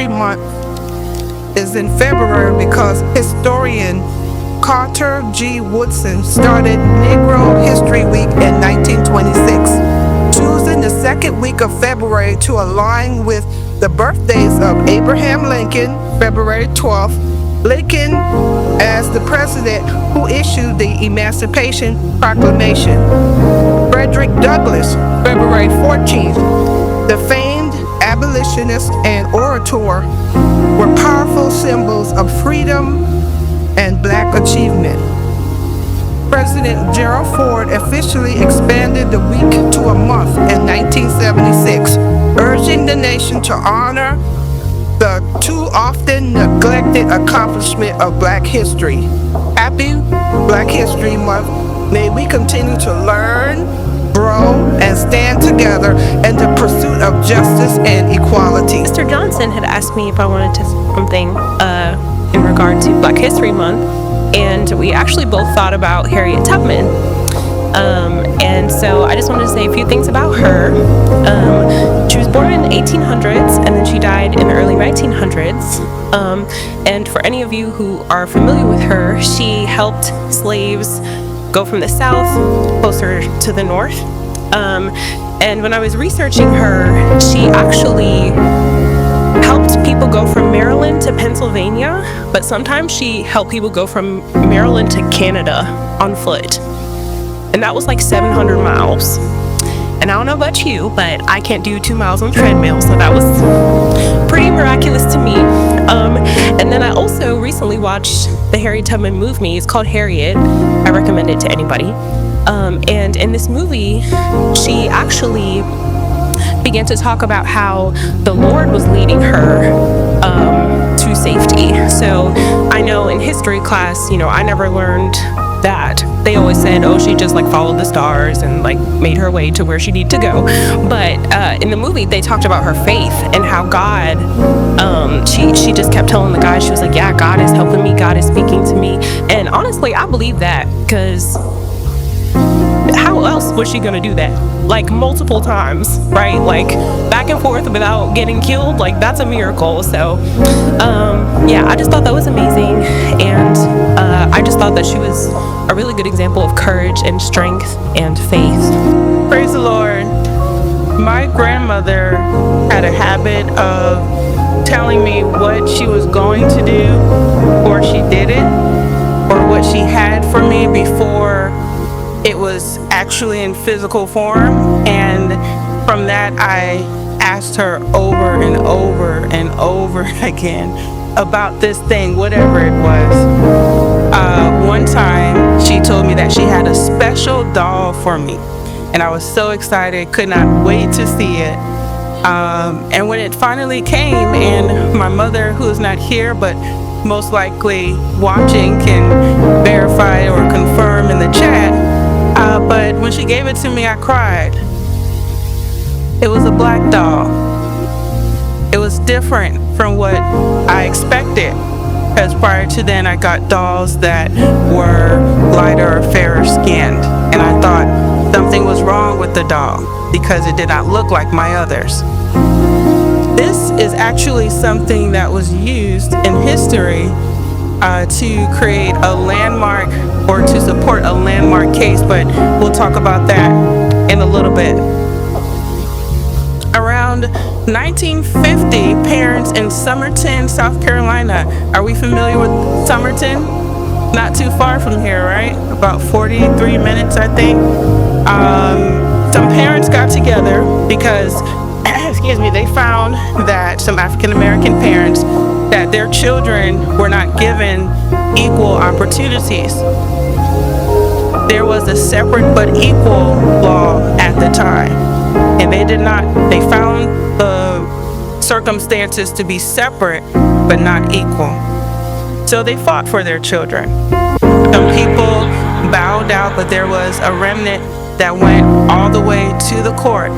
History Month is in February because historian Carter G. Woodson started Negro History Week in 1926, choosing the second week of February to align with the birthdays of Abraham Lincoln, February 12th, Lincoln as the president who issued the Emancipation Proclamation, Frederick Douglass, February 14th. The famed abolitionist and orator were powerful symbols of freedom and black achievement. President Gerald Ford officially expanded the week to a month in 1976, urging the nation to honor the too often neglected accomplishment of Black history. Happy Black History Month. May we continue to learn, grow, and stand together in the pursuit of justice and equality. Mr. Johnson had asked me if I wanted to say something in regard to Black History Month, and we actually both thought about Harriet Tubman. And so I just wanted to say a few things about her. She was born in the 1800s, and then she died in the early 1900s. And for any of you who are familiar with her, she helped slaves go from the south closer to the north. And when I was researching her, she actually helped people go from Maryland to Pennsylvania, but sometimes she helped people go from Maryland to Canada on foot. And that was like 700 miles. And I don't know about you, but I can't do 2 miles on treadmill, so that was pretty miraculous to me. And then I also recently watched the Harriet Tubman movie. It's called Harriet. I recommend it to anybody. And in this movie, she actually began to talk about how the Lord was leading her to safety. So I know in history class, I never learned that. They always said, oh, she just followed the stars and made her way to where she needed to go. But in the movie, they talked about her faith and how God, she just kept telling the guy, she was like, yeah, God is helping me, God is speaking to me. And honestly, I believe that, because how else was she gonna do that? Multiple times, right? Back and forth without getting killed, that's a miracle. So yeah, I just thought that was amazing. And I just thought that she was a really good example of courage and strength and faith. Praise the Lord. My grandmother had a habit of telling me what she was going to do, or she did it, or what she had for me before it was actually in physical form. And from that, I asked her over and over and over again about this thing, whatever it was. One time she told me that she had a special doll for me, and I was so excited, could not wait to see it. And when it finally came, and my mother, who is not here but most likely watching, can verify or confirm in the chat, but when she gave it to me, I cried. It was a black doll. It was different from what I expected, because prior to then I got dolls that were lighter or fairer skinned, and I thought something was wrong with the doll because it did not look like my others. This is actually something that was used in history to create a landmark, or to support a landmark case, but we'll talk about that in a little bit. Around 1950, parents in Summerton, South Carolina. Are we familiar with Summerton? Not too far from here, right? About 43 minutes, I think. Some parents got together because, they found that some African American parents, that their children were not given equal opportunities. There was a separate but equal law at the time, and they found the circumstances to be separate but not equal. So they fought for their children. Some people bowed out, but there was a remnant that went all the way to the court.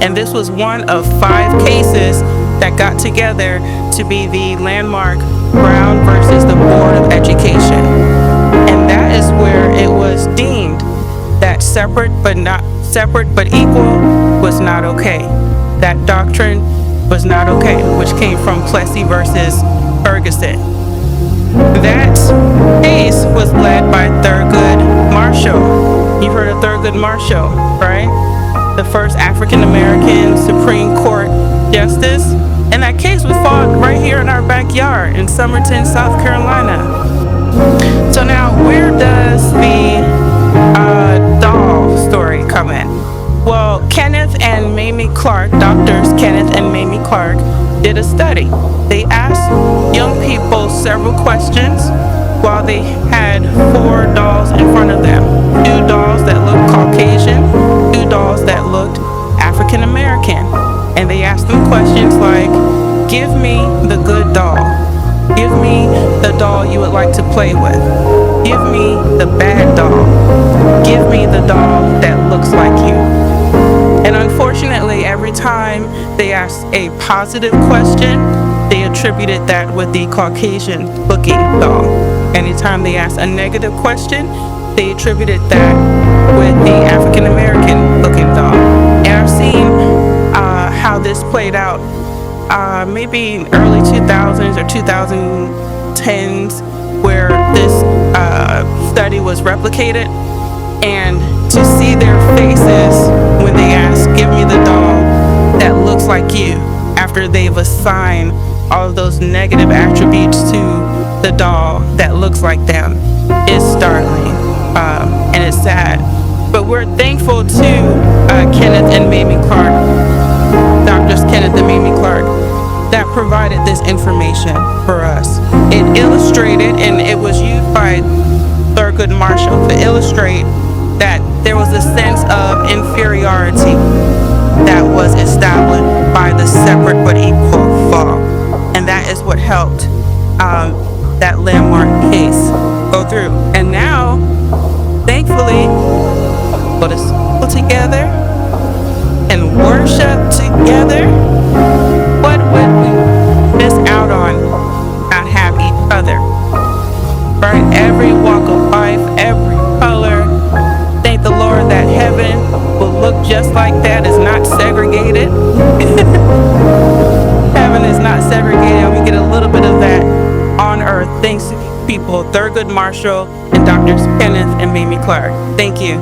And this was one of 5 cases that got together to be the landmark Brown versus the Board of Education. And that is where it was deemed that separate but equal was not okay. That doctrine was not okay, which came from Plessy versus Ferguson. That case was led by Thurgood Marshall. You've heard of Thurgood Marshall, right? The first African American Supreme Court justice. And that case was fought right here in our backyard in Summerton, South Carolina. So now, where does the doll story come in? Well, Kenneth and Mamie Clark, doctors Kenneth and Mamie Clark, did a study. They asked young people several questions while they had 4 dolls in front of them. 2 dolls that looked Caucasian, 2 dolls that looked African American. And they asked them questions like, give me the good doll. Give me the doll you would like to play with. Give me the bad doll. Give me the doll that looks like you. And unfortunately, every time they asked a positive question, they attributed that with the Caucasian looking doll. Anytime they asked a negative question, they attributed that with the African American looking doll. And I've seen how this played out maybe in early 2000s or 2010s, where this study was replicated, and to see their faces when they ask, give me the doll that looks like you, after they've assigned all of those negative attributes to the doll that looks like them, is startling, and it's sad. But we're thankful to Kenneth and Mamie Clark, Doctors Kenneth and Mamie Clark, that provided this information for us. It illustrated, and it was used by Thurgood Marshall to illustrate that there was a sense of inferiority that was established by the separate but equal fall. And that is what helped that landmark case go through. And now, thankfully, let us pull together and worship together. What would we miss out on not have each other? Right? Every walk of life, every color. Thank the Lord that heaven will look just like that. It's not segregated. Heaven is not segregated. We get a little bit of that on earth. Thanks to these people, Thurgood Marshall and Doctors Kenneth and Mamie Clark. Thank you.